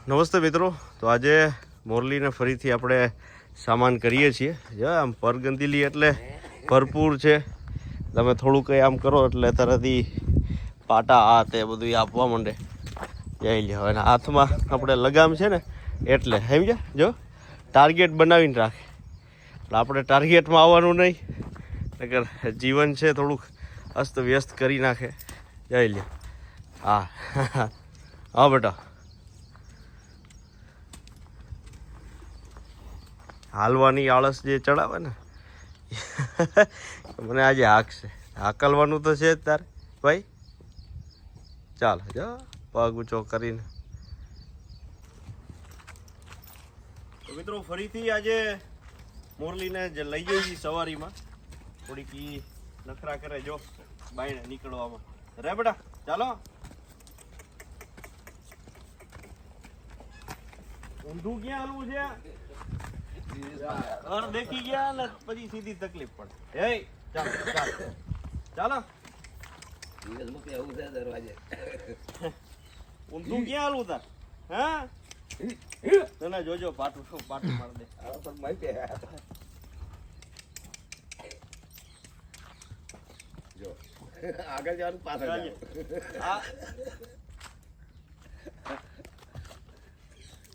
નમસ્તે મિત્રો. તો આજે મોરલીને ફરીથી આપણે સામાન કરીએ છીએ. આમ પરગંદીલી એટલે ભરપૂર છે. તમે થોડું કંઈ આમ કરો એટલે તરતથી પાટા હાથ એ બધું આપવા માંડે. જઈ લે. હવે હાથમાં આપણે લગામ છે ને એટલે સમજ્યા, જો ટાર્ગેટ બનાવીને રાખે એટલે આપણે ટાર્ગેટમાં આવવાનું નહીં, નકર જીવન છે થોડુંક અસ્ત વ્યસ્ત કરી નાખે. જઈ લે. હા હા બેટા, હાલવાની આળસ જે ચડાવે ને મને આજે હાકશે. હાકલવાનું તો છે જ તારે ભાઈ. ચાલ જો પગ ઊંચો કરીને. તો મિત્રો ફરીથી આજે મોરલીને જે લઈ જઈ છીએ સવારીમાં થોડીક ઈ નખરા કરે જો બાયણે નીકળવામાં. રે બેટા ચાલો. ઊંધું ક્યાં હાલવું છે? ઘર દેખી ગયા ને પછી સીધી તકલીફ પડે. એ ચાલો ચાલો ચાલો. ઊંધું ક્યાં હાલવું તાર? હા તને જોજો પાટું પાટું માર દે. જો આગળ જવાનું પાછળ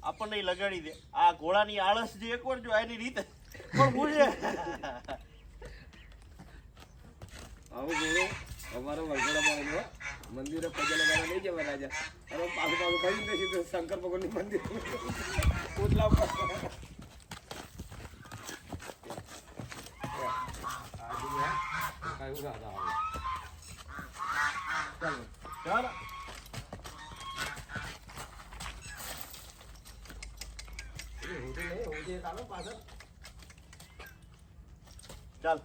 આપણને લગાડી દે. આ ઘોડાની આળસ જે એક વાર જો એની રીતે પણ પૂછે આવું ઘોડો અમારો વરઘોડામાં આવ્યો મંદિરે પગે લગાડવા લઈ જવા રાજા. અને પાછું કરી દઈશું તો શંકર ભગવાનનું મંદિર કોટલા પર ચાલો. ચાલ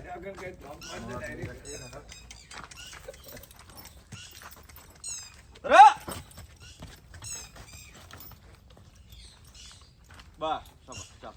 આગળ કઈ ધોમ મારને ડાયરેક્ટ બસ ચાલો ચાલ.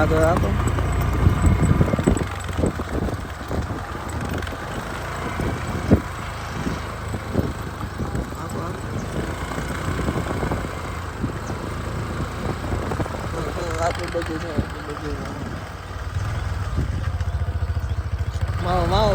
આગળ આપો. માવો માવો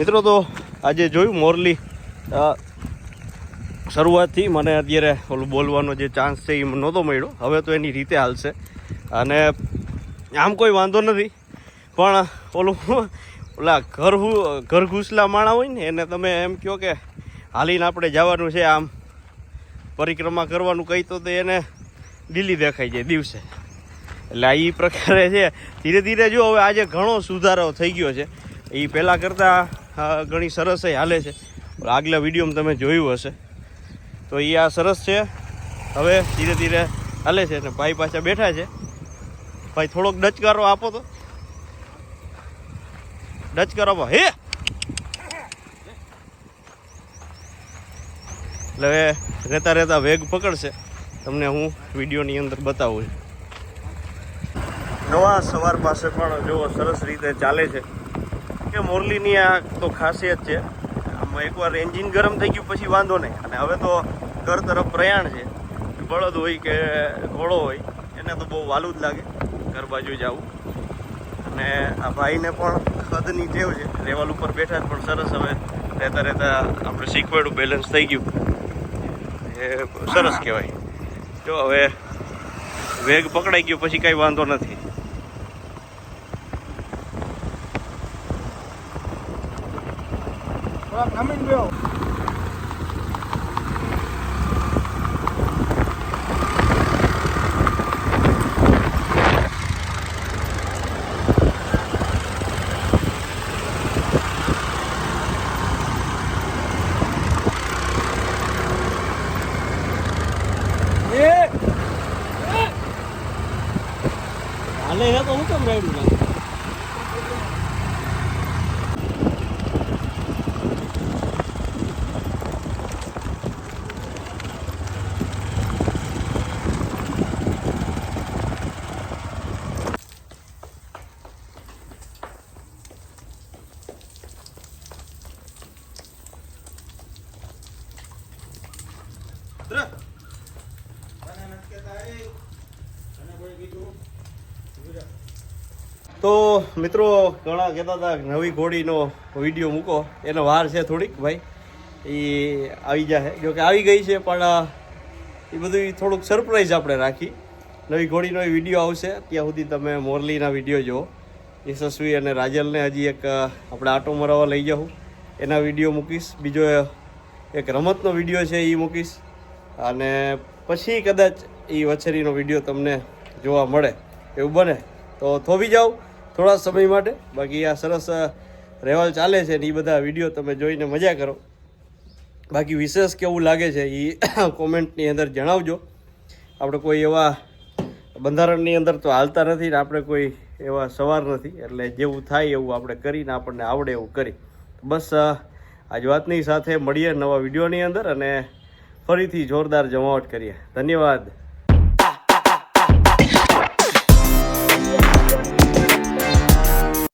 મિત્રો તો આજે જોયું મોરલી શરૂઆતથી મને અત્યારે ઓલું બોલવાનો જે ચાન્સ છે એ નહોતો મળ્યો. હવે તો એની રીતે હાલશે અને આમ કોઈ વાંધો નથી. પણ ઓલા ઘર ઘૂસલા માણા હોય ને એને તમે એમ કહો કે હાલીને આપણે જવાનું છે આમ પરિક્રમા કરવાનું કહી તો એને દિલ્હી દેખાઈ જાય દિવસે. એટલે આ એ પ્રકારે છે. ધીરે ધીરે જો હવે આજે ઘણો સુધારો થઈ ગયો છે. એ પહેલાં કરતાં ઘણી સરસ હાલે છે. આગલા વિડીયોમાં તમે જોયું હશે તો એ આ સરસ છે. હવે ધીરે ધીરે હાલે છે અને ભાઈ પાછા બેઠા છે. ભાઈ થોડોક ડચકારો આપો તો. ડચકારો આપો. હે એટલે હવે રહેતા રહેતા વેગ પકડશે. તમને હું વિડીયોની અંદર બતાવું છું. નવા સવાર પાસે પણ જો સરસ રીતે ચાલે છે કે મોરલીની આ તો ખાસિયત છે. આમાં એકવાર એન્જિન ગરમ થઈ ગયું પછી વાંધો નહીં. અને હવે તો ઘર તરફ પ્રયાણ છે. બળદ હોય કે ઘોડો હોય એને તો બહુ વાલું જ લાગે ઘર બાજુ જવું. અને આ ભાઈને પણ ખદની ટેવ છે. રેવલ ઉપર બેઠા જ પણ સરસ હવે રહેતા રહેતા આપણે શીખવાડું બેલેન્સ થઈ ગયું એ સરસ કહેવાય. જો હવે વેગ પકડાઈ ગયો પછી કાંઈ વાંધો નથી. હાલે હે તો હું કેમ રાયડું નાખું? તો મિત્રો ઘણા કહેતા હતા નવી ઘોડીનો વિડીયો મૂકો. એનો વાર છે થોડીક ભાઈ. એ આવી જાય જો કે આવી ગઈ છે પણ એ બધું થોડુંક સરપ્રાઈઝ આપણે રાખી. નવી ઘોડીનો વિડીયો આવશે ત્યાં સુધી તમે મોરલીના વિડીયો જુઓ. યશસ્વી અને રાજલને હજી એક આપણે આટો મરાવવા લઈ જાઉં એના વિડીયો મૂકીશ. બીજો એક રમતનો વિડીયો છે એ મૂકીશ. અને પછી કદાચ એ વછેરીનો વિડીયો તમને જોવા મળે એવું બને તો થોભી જાઓ થોડા સમય માટે. બાકી આ સરસ રહેવાલ ચાલે છે ને એ બધા વિડીયો તમે જોઈને મજા કરો. બાકી વિશેષ કેવું લાગે છે એ કોમેન્ટની અંદર જણાવજો. આપણે કોઈ એવા બંધારણની અંદર તો હાલતા નથી ને આપણે કોઈ એવા સવાર નથી. એટલે જેવું થાય એવું આપણે કરીને આપણને આવડે એવું કરી. બસ આજ વાતની સાથે મળીએ નવા વિડીયોની અંદર અને ફરીથી જોરદાર જમાવટ કરીએ. ધન્યવાદ.